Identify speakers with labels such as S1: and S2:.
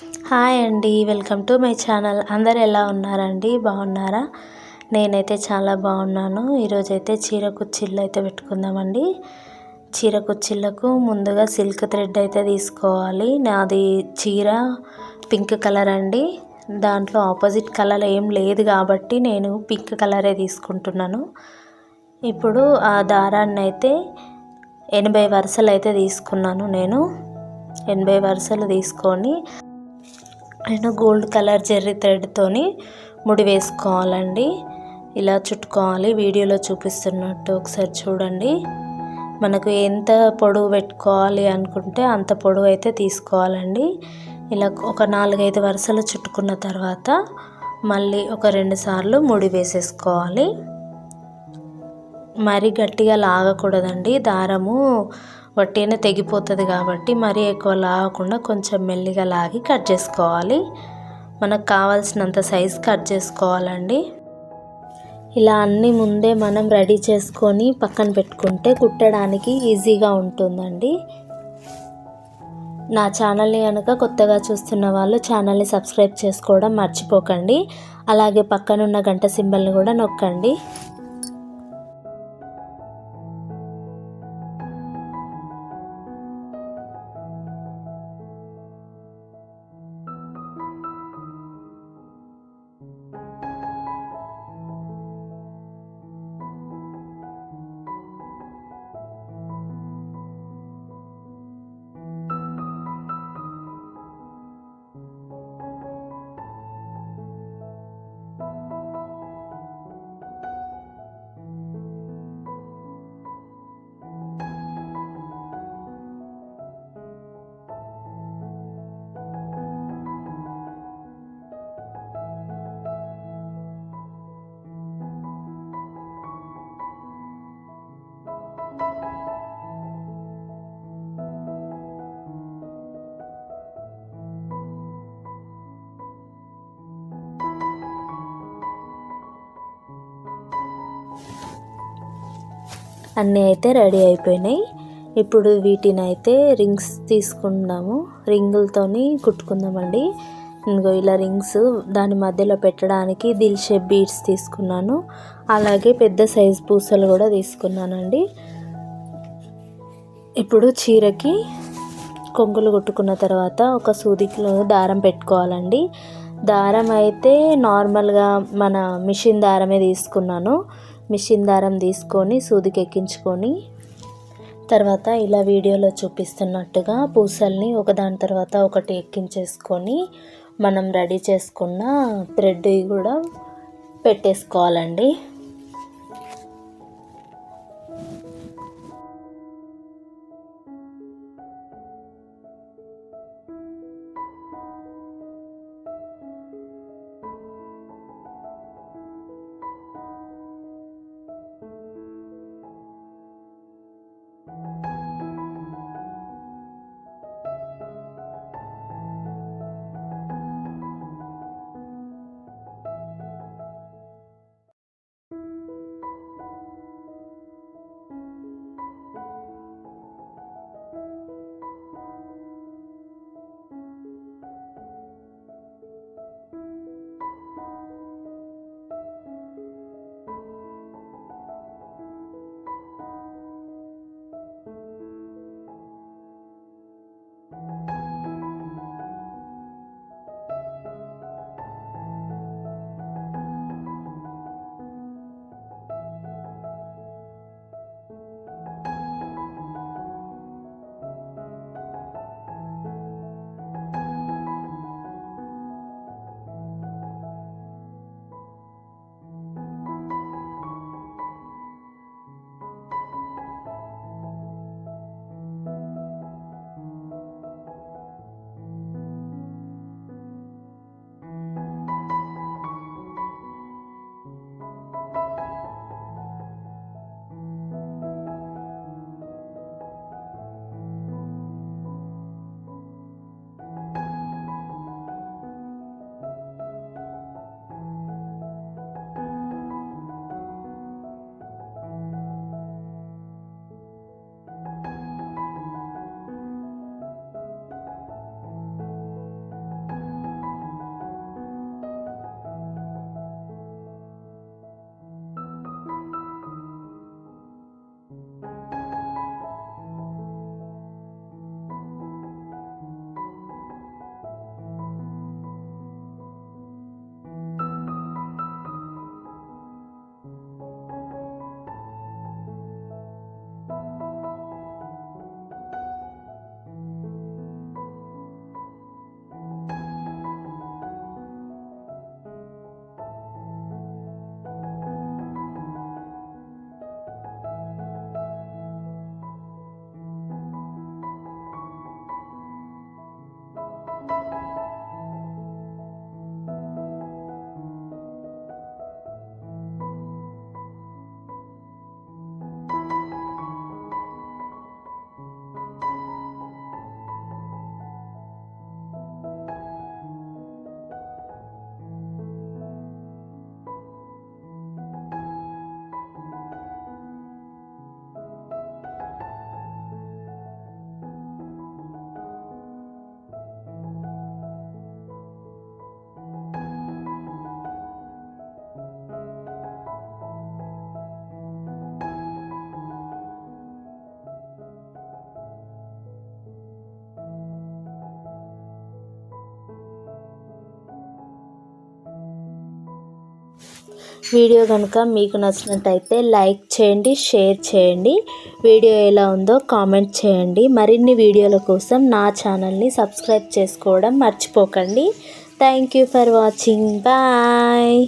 S1: Hi అండి. Welcome to my channel. అందరు ఎలా ఉన్నారండి? బాగున్నారా? నేనైతే చాలా బాగున్నాను. ఈరోజైతే చీర కుచ్చిళ్ళు అయితే పెట్టుకుందామండి. చీర కుచ్చిళ్ళకు ముందుగా సిల్క్ థ్రెడ్ అయితే తీసుకోవాలి. నాది చీర పింక్ కలర్ అండి. దాంట్లో ఆపోజిట్ కలర్ ఏం లేదు కాబట్టి నేను పింక్ కలరే తీసుకుంటున్నాను. ఇప్పుడు ఆ దారాన్ని అయితే 80 వరుసలు అయితే తీసుకున్నాను. నేను 80 వరుసలు తీసుకొని నేను గోల్డ్ కలర్ జెర్రీ థ్రెడ్తోని ముడి వేసుకోవాలండి. ఇలా చుట్టుకోవాలి. వీడియోలో చూపిస్తున్నట్టు ఒకసారి చూడండి. మనకు ఎంత పొడవు పెట్టుకోవాలి అనుకుంటే అంత పొడవు అయితే తీసుకోవాలండి. ఇలా ఒక 4-5 వరుసలు చుట్టుకున్న తర్వాత మళ్ళీ ఒక 2 సార్లు ముడి వేసేసుకోవాలి. మరీ గట్టిగా లాగకూడదండి. దారము వట్టిగానే తెగిపోతుంది కాబట్టి మరీ ఎక్కువ లాగకుండా కొంచెం మెల్లిగా లాగి కట్ చేసుకోవాలి. మనకు కావాల్సినంత సైజ్ కట్ చేసుకోవాలండి. ఇలా అన్నీ ముందే మనం రెడీ చేసుకొని పక్కన పెట్టుకుంటే కుట్టడానికి ఈజీగా ఉంటుందండి. నా ఛానల్ని కనుక కొత్తగా చూస్తున్న వాళ్ళు ఛానల్ని సబ్స్క్రైబ్ చేసుకోవడం మర్చిపోకండి. అలాగే పక్కనున్న గంట సింబల్ని కూడా నొక్కండి. అన్నీ అయితే రెడీ అయిపోయినాయి. ఇప్పుడు వీటిని అయితే రింగ్స్ తీసుకుందాము. రింగులతోని కుట్టుకుందామండి. ఇంకో ఇలా రింగ్స్ దాని మధ్యలో పెట్టడానికి దిల్ షేప్ బీడ్స్ తీసుకున్నాను. అలాగే పెద్ద సైజ్ పూసలు కూడా తీసుకున్నానండి. ఇప్పుడు చీరకి కొంగులు కుట్టుకున్న తర్వాత ఒక సూదిలో దారం పెట్టుకోవాలండి. దారం అయితే నార్మల్గా మన మిషన్ దారమే తీసుకున్నాను. మిషన్ దారం తీసుకొని సూదికి ఎక్కించుకొని తర్వాత ఇలా వీడియోలో చూపిస్తున్నట్టుగా పూసల్ని ఒకదాని తర్వాత ఒకటి ఎక్కించేసుకొని మనం రెడీ చేసుకున్న థ్రెడ్ కూడా పెట్టేసుకోవాలండి. వీడియో కనుక మీకు నచ్చినట్టయితే లైక్ చేయండి, షేర్ చేయండి. వీడియో ఎలా ఉందో కామెంట్ చేయండి. మరిన్ని వీడియోల కోసం నా ఛానల్ని సబ్స్క్రైబ్ చేసుకోవడం మర్చిపోకండి. Thank you for watching. Bye.